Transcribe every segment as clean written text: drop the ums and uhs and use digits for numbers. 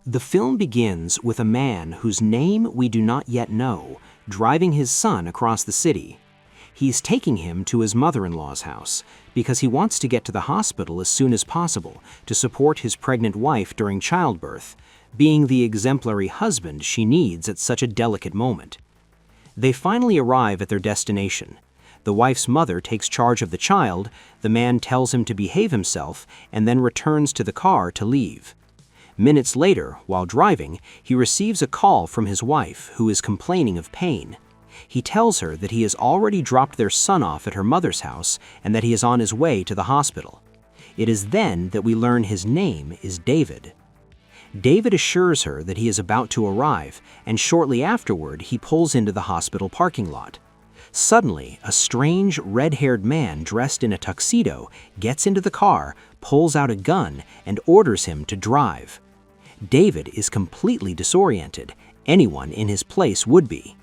The film begins with a man whose name we do not yet know, driving his son across the city. He's taking him to his mother-in-law's house because he wants to get to the hospital as soon as possible to support his pregnant wife during childbirth, being the exemplary husband she needs at such a delicate moment. They finally arrive at their destination. The wife's mother takes charge of the child, the man tells him to behave himself, and then returns to the car to leave. Minutes later, while driving, he receives a call from his wife, who is complaining of pain. He tells her that he has already dropped their son off at her mother's house and that he is on his way to the hospital. It is then that we learn his name is David. David assures her that he is about to arrive, and shortly afterward he pulls into the hospital parking lot. Suddenly, a strange, red-haired man dressed in a tuxedo gets into the car, pulls out a gun, and orders him to drive. David is completely disoriented. Anyone in his place would be.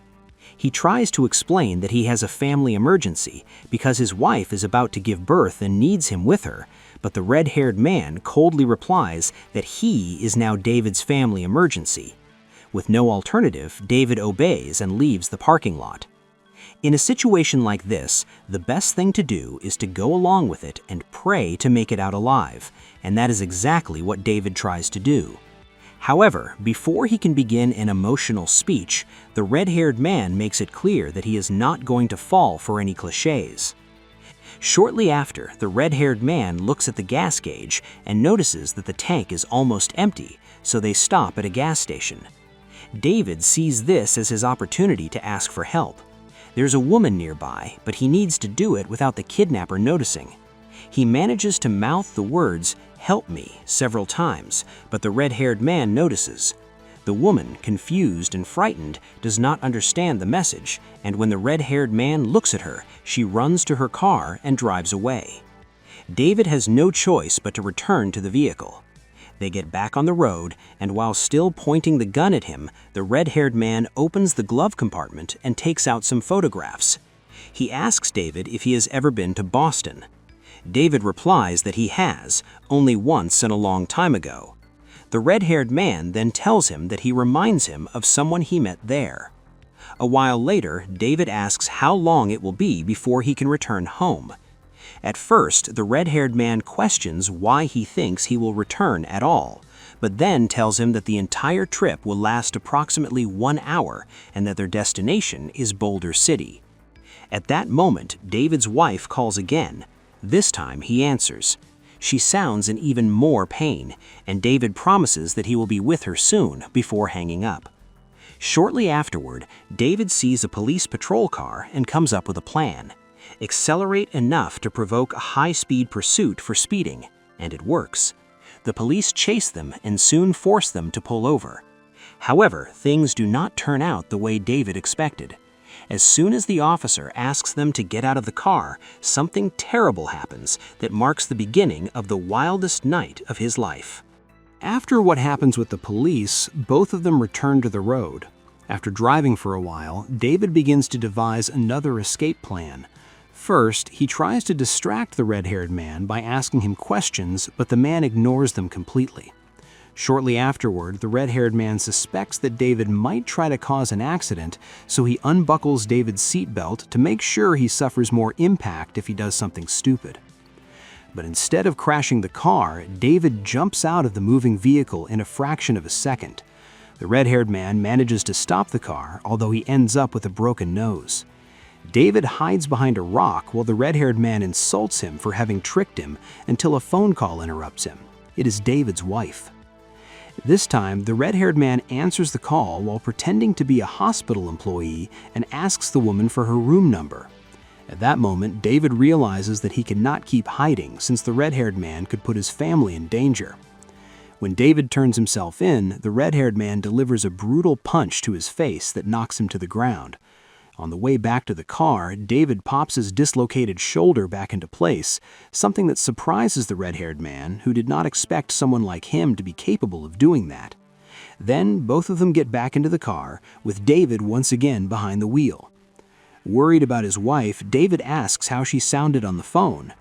He tries to explain that he has a family emergency because his wife is about to give birth and needs him with her, but the red-haired man coldly replies that he is now David's family emergency. With no alternative, David obeys and leaves the parking lot. In a situation like this, the best thing to do is to go along with it and pray to make it out alive, and that is exactly what David tries to do. However, before he can begin an emotional speech, the red-haired man makes it clear that he is not going to fall for any clichés. Shortly after, the red-haired man looks at the gas gauge and notices that the tank is almost empty, so they stop at a gas station. David sees this as his opportunity to ask for help. There's a woman nearby, but he needs to do it without the kidnapper noticing. He manages to mouth the words, "Help me," several times, but the red-haired man notices. The woman, confused and frightened, does not understand the message, and when the red-haired man looks at her, she runs to her car and drives away. David has no choice but to return to the vehicle. They get back on the road, and while still pointing the gun at him, the red-haired man opens the glove compartment and takes out some photographs. He asks David if he has ever been to Boston. David replies that he has, only once and a long time ago. The red-haired man then tells him that he reminds him of someone he met there. A while later, David asks how long it will be before he can return home. At first, the red-haired man questions why he thinks he will return at all, but then tells him that the entire trip will last approximately 1 hour and that their destination is Boulder City. At that moment, David's wife calls again. This time, he answers. She sounds in even more pain, and David promises that he will be with her soon before hanging up. Shortly afterward, David sees a police patrol car and comes up with a plan. Accelerate enough to provoke a high-speed pursuit for speeding, and it works. The police chase them and soon force them to pull over. However, things do not turn out the way David expected. As soon as the officer asks them to get out of the car, something terrible happens that marks the beginning of the wildest night of his life. After what happens with the police, both of them return to the road. After driving for a while, David begins to devise another escape plan. First, he tries to distract the red-haired man by asking him questions, but the man ignores them completely. Shortly afterward, the red-haired man suspects that David might try to cause an accident, so he unbuckles David's seatbelt to make sure he suffers more impact if he does something stupid. But instead of crashing the car, David jumps out of the moving vehicle in a fraction of a second. The red-haired man manages to stop the car, although he ends up with a broken nose. David hides behind a rock while the red-haired man insults him for having tricked him until a phone call interrupts him. It is David's wife. This time, the red-haired man answers the call while pretending to be a hospital employee and asks the woman for her room number. At that moment, David realizes that he cannot keep hiding since the red-haired man could put his family in danger. When David turns himself in, the red-haired man delivers a brutal punch to his face that knocks him to the ground. On the way back to the car, David pops his dislocated shoulder back into place, something that surprises the red-haired man, who did not expect someone like him to be capable of doing that. Then both of them get back into the car, with David once again behind the wheel. Worried about his wife, David asks how she sounded on the phone.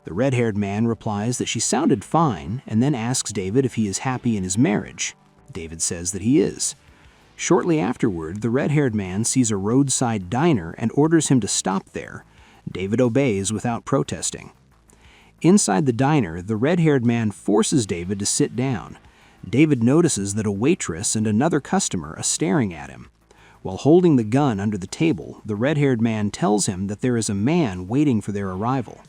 The red-haired man replies that she sounded fine, and then asks David if he is happy in his marriage. David says that he is. Shortly afterward, the red-haired man sees a roadside diner and orders him to stop there. David obeys without protesting. Inside the diner, the red-haired man forces David to sit down. David notices that a waitress and another customer are staring at him. While holding the gun under the table, the red-haired man tells him that there is a man waiting for their arrival.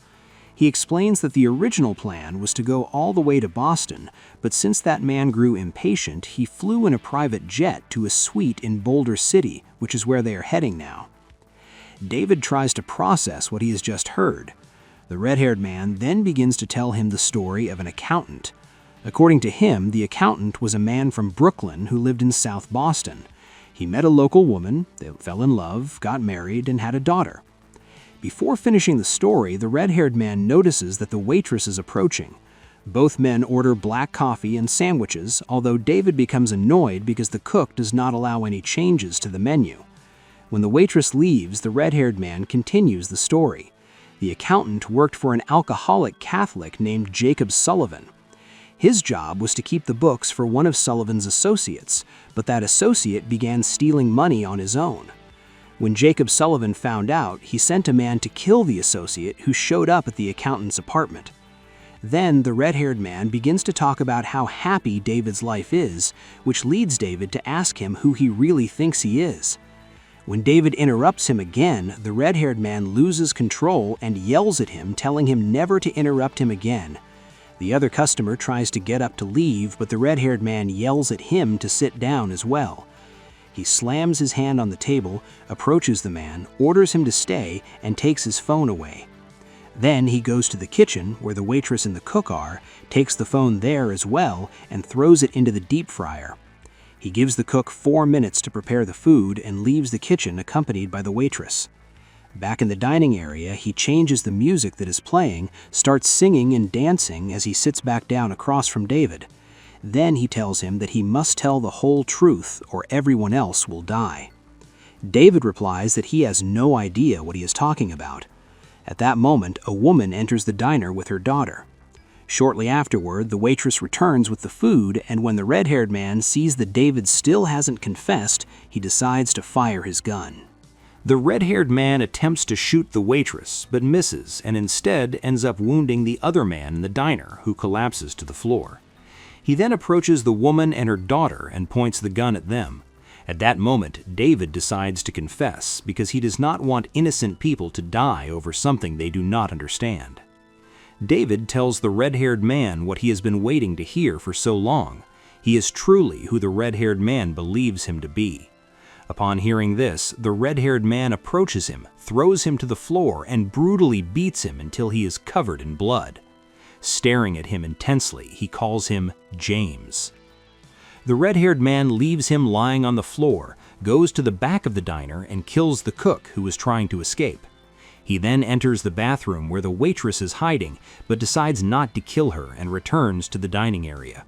He explains that the original plan was to go all the way to Boston, but since that man grew impatient, he flew in a private jet to a suite in Boulder City, which is where they are heading now. David tries to process what he has just heard. The red-haired man then begins to tell him the story of an accountant. According to him, the accountant was a man from Brooklyn who lived in South Boston. He met a local woman, they fell in love, got married, and had a daughter. Before finishing the story, the red-haired man notices that the waitress is approaching. Both men order black coffee and sandwiches, although David becomes annoyed because the cook does not allow any changes to the menu. When the waitress leaves, the red-haired man continues the story. The accountant worked for an alcoholic Catholic named Jacob Sullivan. His job was to keep the books for one of Sullivan's associates, but that associate began stealing money on his own. When Jacob Sullivan found out, he sent a man to kill the associate who showed up at the accountant's apartment. Then the red-haired man begins to talk about how happy David's life is, which leads David to ask him who he really thinks he is. When David interrupts him again, the red-haired man loses control and yells at him, telling him never to interrupt him again. The other customer tries to get up to leave, but the red-haired man yells at him to sit down as well. He slams his hand on the table, approaches the man, orders him to stay, and takes his phone away. Then he goes to the kitchen, where the waitress and the cook are, takes the phone there as well, and throws it into the deep fryer. He gives the cook 4 minutes to prepare the food and leaves the kitchen accompanied by the waitress. Back in the dining area, he changes the music that is playing, starts singing and dancing as he sits back down across from David. Then he tells him that he must tell the whole truth or everyone else will die. David replies that he has no idea what he is talking about. At that moment, a woman enters the diner with her daughter. Shortly afterward, the waitress returns with the food, and when the red-haired man sees that David still hasn't confessed, he decides to fire his gun. The red-haired man attempts to shoot the waitress, but misses and instead ends up wounding the other man in the diner, who collapses to the floor. He then approaches the woman and her daughter and points the gun at them. At that moment, David decides to confess because he does not want innocent people to die over something they do not understand. David tells the red-haired man what he has been waiting to hear for so long. He is truly who the red-haired man believes him to be. Upon hearing this, the red-haired man approaches him, throws him to the floor, and brutally beats him until he is covered in blood. Staring at him intensely, he calls him James. The red-haired man leaves him lying on the floor, goes to the back of the diner, and kills the cook who was trying to escape. He then enters the bathroom where the waitress is hiding, but decides not to kill her and returns to the dining area.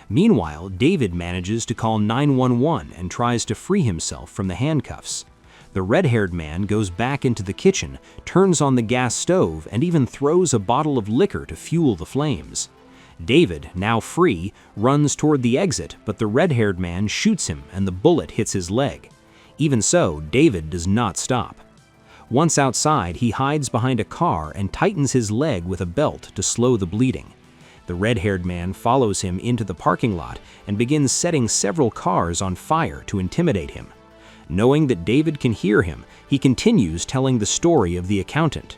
Meanwhile, David manages to call 911 and tries to free himself from the handcuffs. The red-haired man goes back into the kitchen, turns on the gas stove, and even throws a bottle of liquor to fuel the flames. David, now free, runs toward the exit, but the red-haired man shoots him and the bullet hits his leg. Even so, David does not stop. Once outside, he hides behind a car and tightens his leg with a belt to slow the bleeding. The red-haired man follows him into the parking lot and begins setting several cars on fire to intimidate him. Knowing that David can hear him, he continues telling the story of the accountant.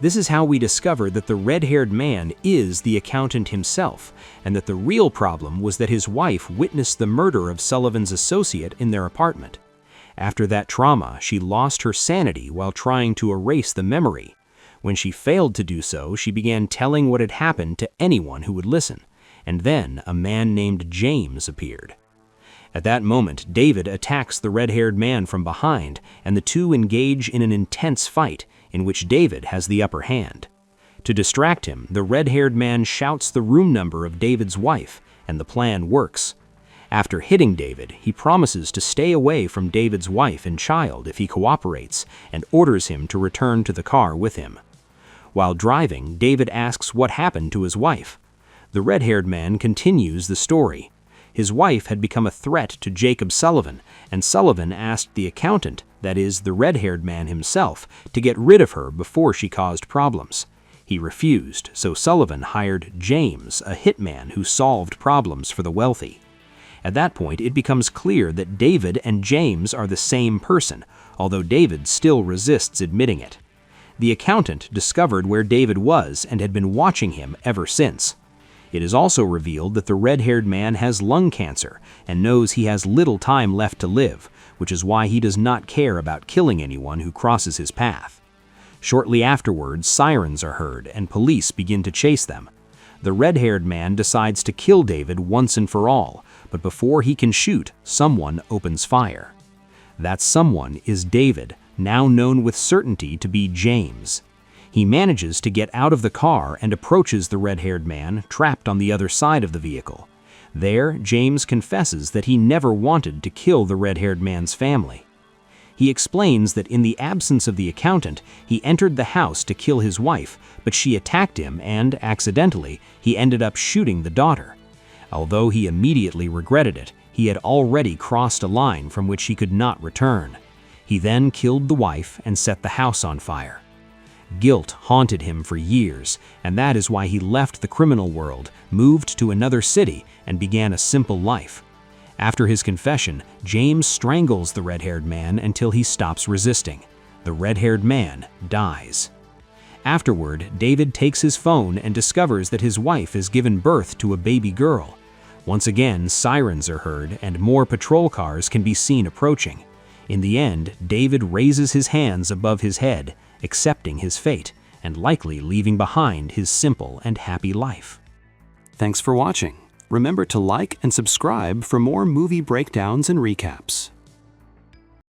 This is how we discover that the red-haired man is the accountant himself, and that the real problem was that his wife witnessed the murder of Sullivan's associate in their apartment. After that trauma, she lost her sanity while trying to erase the memory. When she failed to do so, she began telling what had happened to anyone who would listen, and then a man named James appeared. At that moment, David attacks the red-haired man from behind, and the two engage in an intense fight, in which David has the upper hand. To distract him, the red-haired man shouts the room number of David's wife, and the plan works. After hitting David, he promises to stay away from David's wife and child if he cooperates, and orders him to return to the car with him. While driving, David asks what happened to his wife. The red-haired man continues the story. His wife had become a threat to Jacob Sullivan, and Sullivan asked the accountant, that is, the red-haired man himself, to get rid of her before she caused problems. He refused, so Sullivan hired James, a hitman who solved problems for the wealthy. At that point, it becomes clear that David and James are the same person, although David still resists admitting it. The accountant discovered where David was and had been watching him ever since. It is also revealed that the red-haired man has lung cancer and knows he has little time left to live, which is why he does not care about killing anyone who crosses his path. Shortly afterwards, sirens are heard and police begin to chase them. The red-haired man decides to kill David once and for all, but before he can shoot, someone opens fire. That someone is David, now known with certainty to be James. He manages to get out of the car and approaches the red-haired man, trapped on the other side of the vehicle. There, James confesses that he never wanted to kill the red-haired man's family. He explains that in the absence of the accountant, he entered the house to kill his wife, but she attacked him and, accidentally, he ended up shooting the daughter. Although he immediately regretted it, he had already crossed a line from which he could not return. He then killed the wife and set the house on fire. Guilt haunted him for years, and that is why he left the criminal world, moved to another city, and began a simple life. After his confession, James strangles the red-haired man until he stops resisting. The red-haired man dies. Afterward, David takes his phone and discovers that his wife has given birth to a baby girl. Once again, sirens are heard and more patrol cars can be seen approaching. In the end, David raises his hands above his head, accepting his fate, and likely leaving behind his simple and happy life. Thanks for watching. Remember to like and subscribe for more movie breakdowns and recaps.